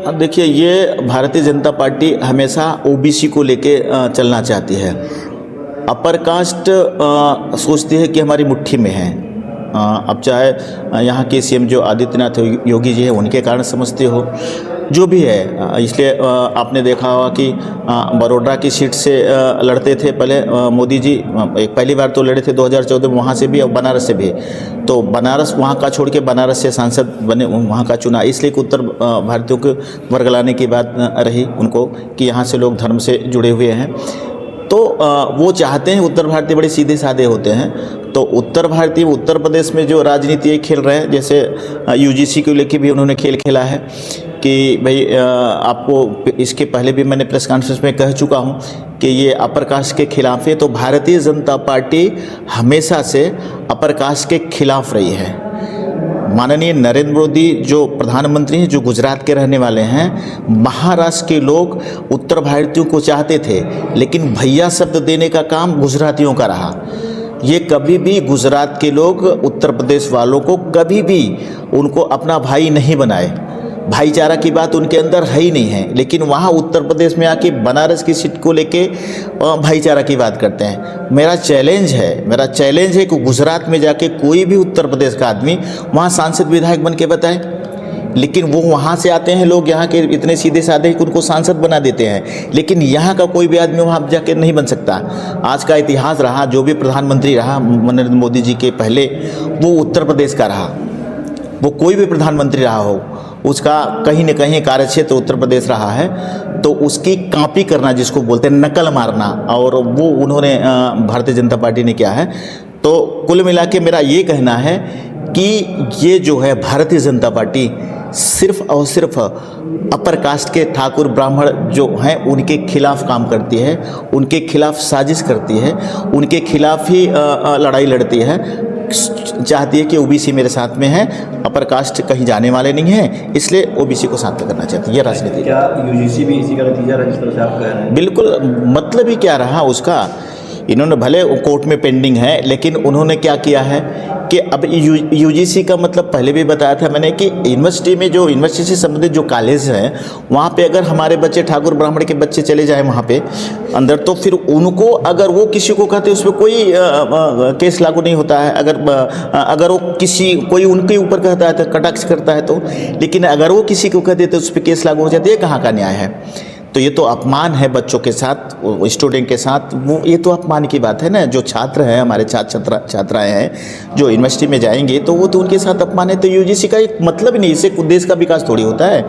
देखिए, ये भारतीय जनता पार्टी हमेशा ओबीसी को लेके चलना चाहती है। अपर कास्ट सोचती है कि हमारी मुट्ठी में है। अब चाहे यहाँ के सीएम जो आदित्यनाथ योगी जी है उनके कारण समझते हो, जो भी है। इसलिए आपने देखा होगा कि बड़ोदरा की सीट से लड़ते थे पहले मोदी जी। एक पहली बार तो लड़े थे 2014 में, वहाँ से भी और बनारस से भी। तो बनारस वहाँ का छोड़ के बनारस से सांसद बने, वहाँ का चुना इसलिए कि उत्तर भारतीयों को वर्गलाने की बात रही उनको कि यहाँ से लोग धर्म से जुड़े हुए हैं। तो वो चाहते हैं, उत्तर भारतीय बड़े सीधे साधे होते हैं। तो उत्तर भारतीय उत्तर प्रदेश में जो राजनीति खेल रहे हैं, जैसे यूजीसी को लेके भी उन्होंने खेल खेला है कि भाई आपको इसके पहले भी मैंने प्रेस कॉन्फ्रेंस में कह चुका हूँ कि ये अपर कास्ट के खिलाफ है। तो भारतीय जनता पार्टी हमेशा से अपर कास्ट के खिलाफ रही है। माननीय नरेंद्र मोदी जो प्रधानमंत्री हैं, जो गुजरात के रहने वाले हैं, महाराष्ट्र के लोग उत्तर भारतीयों को चाहते थे, लेकिन भैया शब्द देने का काम गुजरातियों का रहा। ये कभी भी गुजरात के लोग उत्तर प्रदेश वालों को कभी भी उनको अपना भाई नहीं बनाए। भाईचारा की बात उनके अंदर है ही नहीं है, लेकिन वहाँ उत्तर प्रदेश में आके बनारस की सीट को लेके भाईचारा की बात करते हैं। मेरा चैलेंज है कि गुजरात में जाके कोई भी उत्तर प्रदेश का आदमी वहाँ सांसद विधायक बन के बताए। लेकिन वो वहाँ से आते हैं लोग, यहाँ के इतने सीधे साधे कि उनको सांसद बना देते हैं, लेकिन यहाँ का कोई भी आदमी वहाँ जाके नहीं बन सकता। आज का इतिहास रहा, जो भी प्रधानमंत्री रहा नरेंद्र मोदी जी के पहले, वो उत्तर प्रदेश का रहा। वो कोई भी प्रधानमंत्री रहा हो, उसका कहीं न कहीं कार्यक्षेत्र उत्तर प्रदेश रहा है। तो उसकी कॉपी करना, जिसको बोलते हैं नकल मारना, और वो उन्होंने भारतीय जनता पार्टी ने किया है। तो कुल मिला के मेरा ये कहना है कि ये जो है भारतीय जनता पार्टी सिर्फ और सिर्फ अपर कास्ट के ठाकुर ब्राह्मण जो हैं उनके खिलाफ काम करती है, उनके खिलाफ साजिश करती है, उनके खिलाफ ही लड़ाई लड़ती है। चाहती है कि ओबीसी मेरे साथ में है, अपर कास्ट कहीं जाने वाले नहीं हैं, इसलिए ओबीसी को साथ में करना चाहती है। ये राजनीति। क्या यूजीसी भी इसी का नतीजा रहा जिस तरह से आप कह रहे हैं? बिल्कुल। मतलब ही क्या रहा उसका, इन्होंने भले कोर्ट में पेंडिंग है, लेकिन उन्होंने क्या किया है कि अब यूजीसी का मतलब पहले भी बताया था मैंने कि यूनिवर्सिटी में जो यूनिवर्सिटी से संबंधित जो कॉलेज हैं, वहाँ पे अगर हमारे बच्चे ठाकुर ब्राह्मण के बच्चे चले जाएं वहाँ पे अंदर, तो फिर उनको अगर वो किसी को कहते उस पर कोई केस लागू नहीं होता है। अगर वो कोई उनके ऊपर कहता है तो कटाक्ष करता है तो, लेकिन अगर वो किसी को कहते तो उस पर केस लागू हो जाती है। कहाँ का न्याय है? तो ये तो अपमान है बच्चों के साथ, स्टूडेंट के साथ। वो ये तो अपमान की बात है ना। जो छात्र हैं, हमारे छात्राएं हैं जो यूनिवर्सिटी में जाएंगे, तो वो तो उनके साथ अपमान है। तो यूजीसी का एक मतलब ही नहीं, इससे देश का विकास थोड़ी होता है।